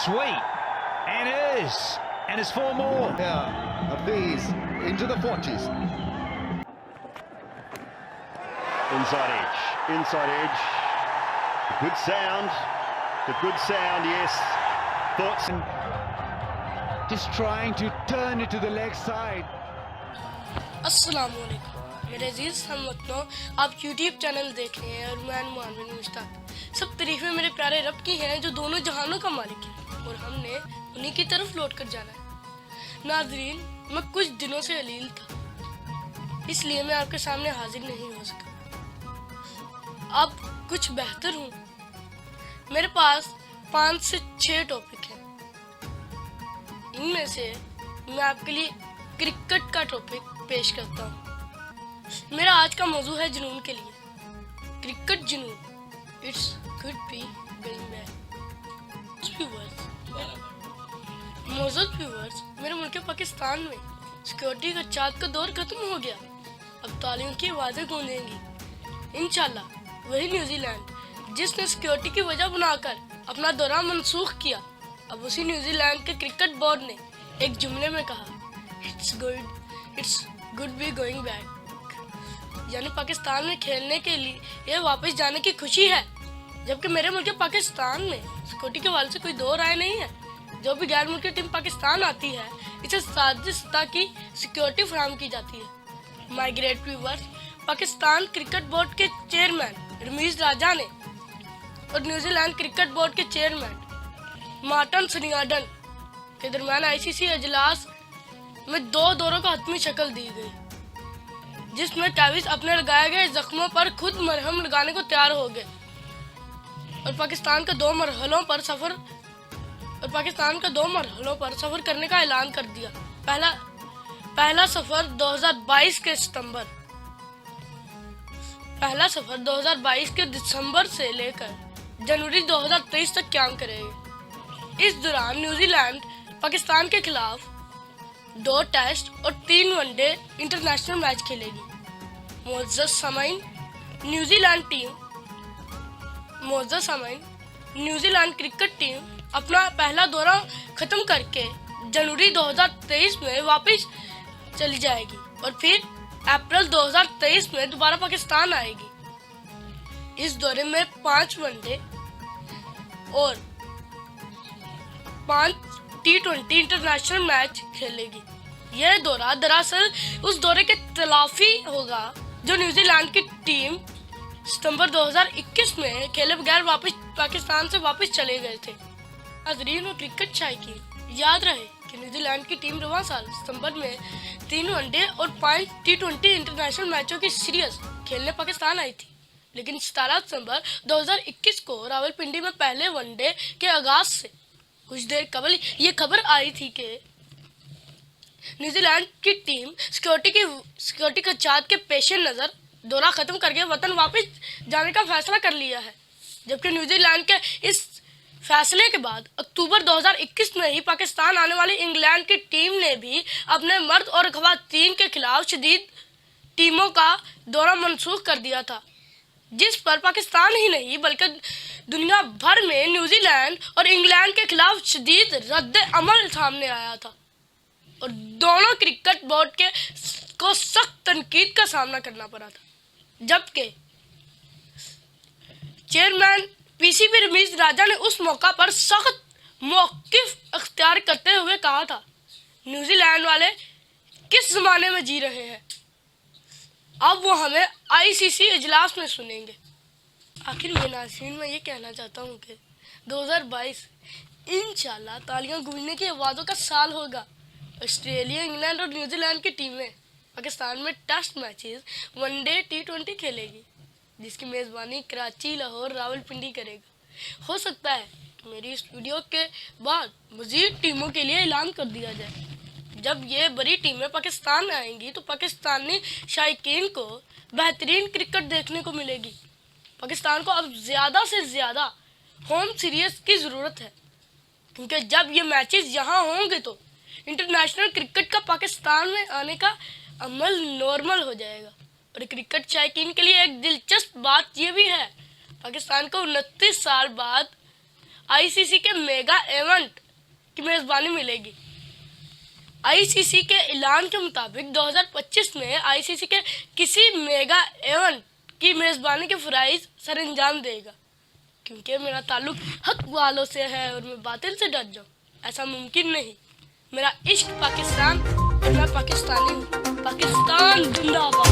sweet, and it's 4 more. Yeah, Hafiz into the 40s. Inside edge. Good sound, yes. Thoughts. Just trying to turn it to the leg side. अस्सलामुअलैकुम मेरे अजीज हमवतनों, आप YouTube channel देख रहे हैं और मैं मोहम्मद मुश्ताक। सब तारीफें मेरे प्यारे रब की हैं जो दोनों जहानों का मालिक है और हमने उन्हीं की तरफ लौट कर जाना है। नाज़रीन, मैं कुछ दिनों से अलील था, इसलिए मैं आपके सामने हाजिर नहीं हो सका। अब कुछ बेहतर हूँ। मेरे पास 5 से 6 टॉपिक हैं। इनमें से मैं आपके लिए क्रिकेट का टॉपिक पेश करता हूँ। मेरा आज का मौजू है जुनून के लिए। क्रिकेट जुनून, it's could be going back. मौजूद व्यूअर्स, मेरे मुल्क पाकिस्तान में सिक्योरिटी का चाँद का दौर खत्म हो गया। अब तालियों की आवाज़ें गूंजेंगी। इंशाल्लाह वही न्यूजीलैंड जिसने सिक्योरिटी की वजह बनाकर अपना दौरा मनसूख किया, अब उसी न्यूजीलैंड के क्रिकेट बोर्ड ने एक जुमले में कहा, it's good be going back. यानी पाकिस्तान में खेलने के लिए यह वापस जाने की खुशी है। जबकि मेरे मुल्क पाकिस्तान में सिक्योरिटी के हवाले से कोई दो राय नहीं है। जो भी गैर मुल्की टीम पाकिस्तान आती है, इसे साजिशता की सिक्योरिटी फराहम की जाती है। My great viewers, Pakistan cricket board के चेयरमैन रमीज राजा ने और न्यूजीलैंड क्रिकेट बोर्ड के चेयरमैन मार्टिन सनियाडन के दरमियान आईसीसी अजलास में 2 दौरों का हतमी शक्ल दी गई, जिसमें कैविस अपने लगाए गए जख्मों पर खुद मरहम लगाने को तैयार हो गए और पाकिस्तान के 2 मरहलों पर सफर करने का ऐलान कर दिया। पहला सफर 2022 के दिसंबर से लेकर जनवरी 2023 तक क्याम करेगी। इस दौरान न्यूजीलैंड पाकिस्तान के खिलाफ 2 टेस्ट और 3 वनडे इंटरनेशनल मैच खेलेगी। मोअज़्ज़ज़ सामीन, न्यूजीलैंड क्रिकेट टीम अपना पहला दौरा खत्म करके जनवरी 2023 में वापस चली जाएगी और फिर अप्रैल 2023 में दोबारा पाकिस्तान आएगी। इस दौरे में 5 वनडे और 5 T20 इंटरनेशनल मैच खेलेगी। यह दौरा दरअसल उस दौरे के तलाफी होगा जो न्यूजीलैंड की टीम सितंबर 2021 में खेले बगैर पाकिस्तान से वापस चले गए थे। नाज़रीन और क्रिकेट शायकीन, याद रहे कि न्यूजीलैंड की टीम रवां साल सितंबर में 3 वनडे और 5 T20 इंटरनेशनल मैचों की सीरीज खेलने पाकिस्तान आई थी, लेकिन 17 सितंबर 2021 को रावलपिंडी में पहले वनडे के आगाज से कुछ देर कबल ये खबर आई थी कि न्यूजीलैंड की टीम सिक्योरिटी का चार्ज के पेश नज़र दौरा खत्म करके वतन वापस जाने का फैसला कर लिया है। जबकि न्यूजीलैंड के इस फैसले के बाद अक्टूबर 2021 में ही पाकिस्तान आने वाली इंग्लैंड की टीम ने भी अपने मर्द और ख़वातीन के खिलाफ शदीद टीमों का दौरा मनसूख कर दिया था, जिस पर पाकिस्तान ही नहीं बल्कि दुनिया भर में न्यूजीलैंड और इंग्लैंड के खिलाफ शदीद रद्द अमल सामने आया था और दोनों क्रिकेट बोर्ड को सख्त तनकीद का सामना करना पड़ा था। जबकि चेयरमैन पीसीबी रमीज राजा ने उस मौका पर सख्त मौक़िफ़ अख्तियार करते हुए कहा था, न्यूजीलैंड वाले किस ज़माने में जी रहे हैं, अब वो हमें आईसीसी इजलास में सुनेंगे। आखिर में नाज़रीन, मैं ये कहना चाहता हूँ कि 2022 इंशाल्लाह तालियां गूंजने की आवाज़ों का साल होगा। ऑस्ट्रेलिया, इंग्लैंड और न्यूजीलैंड की टीमें पाकिस्तान में टेस्ट मैचेस, वनडे, T20 खेलेगी, जिसकी मेज़बानी कराची, लाहौर, रावलपिंडी करेगा। हो सकता है कि मेरी इस वीडियो के बाद मज़ीद टीमों के लिए ऐलान कर दिया जाए। जब ये बड़ी टीमें पाकिस्तान आएंगी तो पाकिस्तानी शायकीन को बेहतरीन क्रिकेट देखने को मिलेगी। पाकिस्तान को अब ज़्यादा से ज़्यादा होम सीरीज़ की ज़रूरत है, क्योंकि जब ये मैचेस यहाँ होंगे तो इंटरनेशनल क्रिकेट का पाकिस्तान में आने का अमल नॉर्मल हो जाएगा। और क्रिकेट शायकीन के लिए एक दिलचस्प बात यह भी है, पाकिस्तान को 29 साल बाद आईसीसी के मेगा इवेंट की मेजबानी मिलेगी। आईसीसी के ऐलान के मुताबिक 2025 में आईसीसी के किसी मेगा इवेंट की मेजबानी के फराइज सरअंजाम देगा। क्योंकि मेरा ताल्लुक हक वालों से है और मैं बातिल से डर जाऊं, ऐसा मुमकिन नहीं। मेरा इश्क पाकिस्तान और मैं पाकिस्तानी हूँ। पाकिस्तान जिंदाबाद।